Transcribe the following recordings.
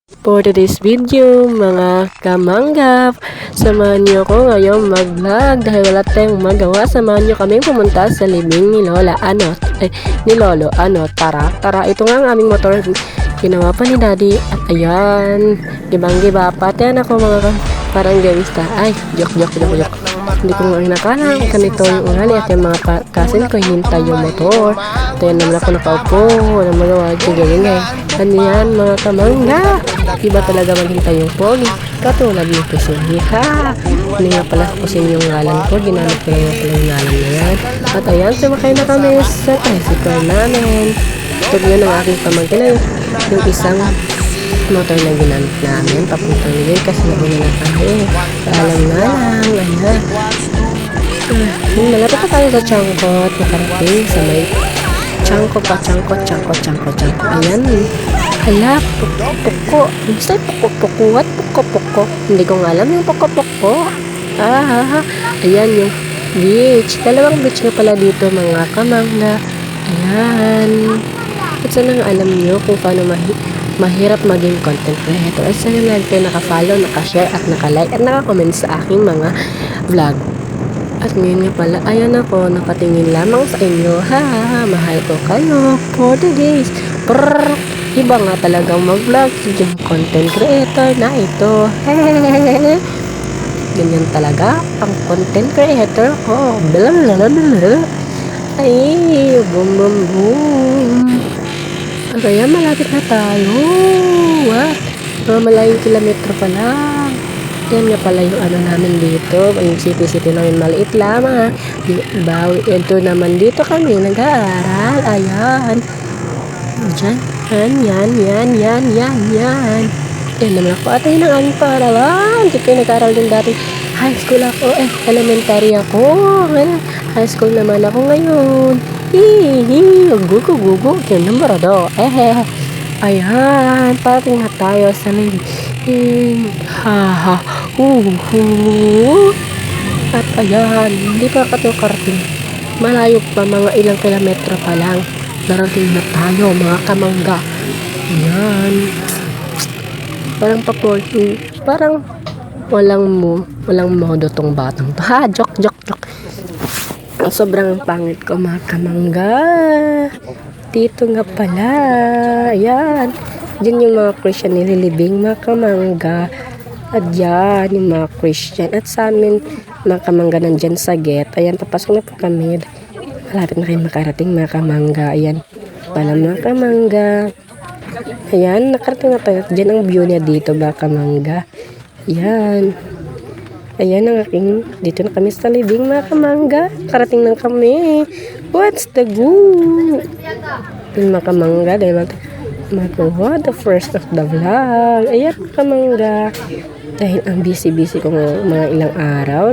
For today's video, mga kamangga, samahan niyo ko ngayong mag-vlog dahil wala tayong magawa. Samahan niyo kaming pumunta sa libing ni Lola. Ni Lolo. Tara. Ito nga ang aming motor. Ginawa pa ni Daddy. At ayan, gibang-giba. Pati ako mga parang gangsta. Ay, joke. Hindi ko nga inakala ganito yung ugali at yung mga kasin ko hinintay yung motor. At ayan naman ako nakaupo. Walang magawa. Ganyan. Ano yan mga kamangga? Iba talaga maghintay yung pogi. Katulad ni Kusini. Hindi nga pala Kusini yung ngalan ko. Ginamit ko lang yung ngalan na yan. At ayan, sumakay na kami sa tricycle namin. Ito yun ang aking pamangkin. Yung isang motor na ginamit namin. Papuntang nilay kasi nauna na kami. Alam nga lang. Ayan. Malapit na tayo sa Changkot. Nakarating sa may Changkot. Ayan. Hala, poko. Gusto yung poko. What poko? Hindi ko nga alam yung poko. Ayan yung beach. Dalawang beach na pala dito mga kamangga. Ayan. At sana nga alam nyo kung paano mahirap maging content creator. At sana lang kayo naka-follow, naka-share at naka-like at naka-comment sa aking mga vlog. At ngayon nga pala, ayan ako, nakatingin lamang sa inyo. Mahal ko kayo for the days. Iba nga talagang mag-vlog yung content creator na ito. Ganyan talaga ang content creator ko. Ay, boom. Kaya malapit na tayo. Mga malayong kilometro pa lang. Yan nga pala yung ano namin dito. Yung city namin maliit lamang. Ito naman dito kami nag-aaral. Ayan. Diyan. Yan. Yan naman ako. At ayun ang aming paaralan. Hindi kayo nag-aaral din dati. High school ako. Elementary ako. High school naman ako ngayon. Gugu. Yan ang barado. Ayan. Parating na tayo sa libing. At ayan. Hindi pa karating. Malayo pa, mga ilang kilometro pa lang. Darating na tayo mga kamangga. Ayan. Parang parang walang modo tong batang to. Joke. Sobrang pangit ko mga kamangga. Dito nga pala. Ayan. Diyan yung mga Christian nililibing mga kamangga. At yan yung mga Christian. At sa amin mga kamangga nandyan sa gate. Ayan, papasok na po kami. Malapit na kayo makarating mga kamangga. Ayan pala mga kamangga. Ayan, nakarating na tayo. Diyan ang view niya dito mga kamangga. Ayan. Ayan ang aking. Dito na kami sa libing mga kamangga. Karating na kami. What's the good? Mga kamangga. Dahil what the first of the vlog. Ayan mga kamangga. Dahil ang busy ko mga ilang araw.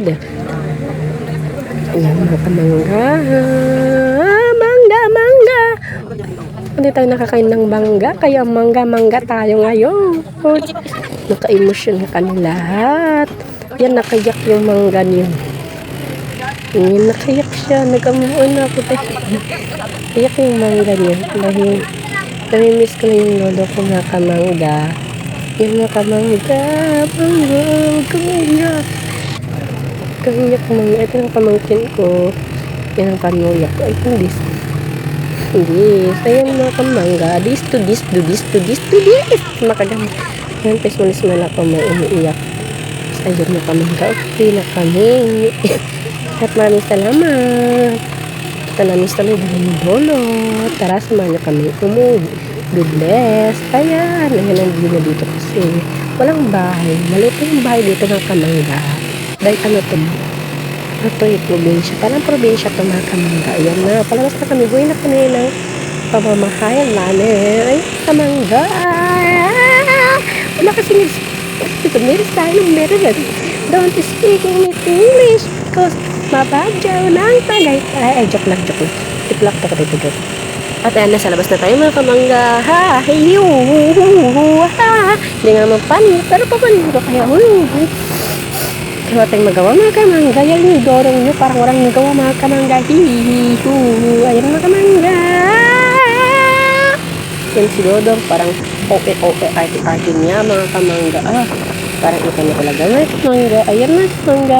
Ayan mga kamangga. Mangga. Hindi tayo nakakain ng mangga. Kaya mangga tayo ngayon. Naka-emotion na kami lahat. Yan, nakayak yung mangga niyo. Yan, nakayak siya. Nag-amuan na ako. Kayak yung mangga niyo. Dahil namimiss ko na yung lolo ko mga kamangga. Yan mga kamangga. Kahiyak mangga. Ito yung pamangkin ko. Yan ang kanuyak ko. Ay, this. Ayan mga kamangga. This to this. Makagamit. Yan, pesmalis ako may umiiyak. Ayun mga kamangga. Okay na kami. At maraming salamat. Namiss kami ng lolo. Tara, samahan niyo kami God bless. Ayan ang view na dito kasi walang bahay. Maliit yung bahay dito ng kamangga. Dahil ito yung probinsya. Parang probinsya ito mga kamangga. Ayan na. Palabas na kami. Buhay na kami ng pamamahayan namin. Ay, kamangga. Wala kasing ito. Meron tayo. Don't speak English because mabadyaw ng tagay. Ay, joke lang. Tiplak to ka dito. At ayan, nasa labas na tayo mga kamangga. Hindi nga naman panin. Pero papanin ko kaya kaya tayong magawa mga kamangga. Yan yung dorong nyo. Parang walang nagawa mga kamangga. Ayan mga kamangga. Yan si Dodong, parang ope arte niya mga kamangga. Parang ito na talaga mga kamangga. Ayan mga kamangga.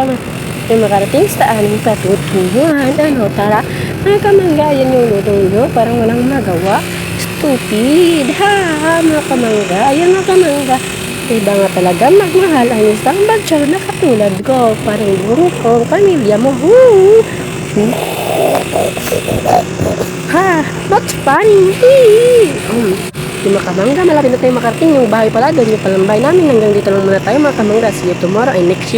May makarating sa aming patutunguhan. Tara, mga kamangga, yan yung Dodong, parang walang magawa. Stupid, ha, mga kamangga. Ayan mga kamangga. Iba nga talaga magmahal ang isang bagyo na katulad ko. Parang buong kong pamilya mo. Ha, that's funny. Yung mga kamangga, malapit na tayo makarating. Yung bahay pala, doon yung palang bahay namin. Hanggang dito lang muna tayo mga kamangga. See you tomorrow and next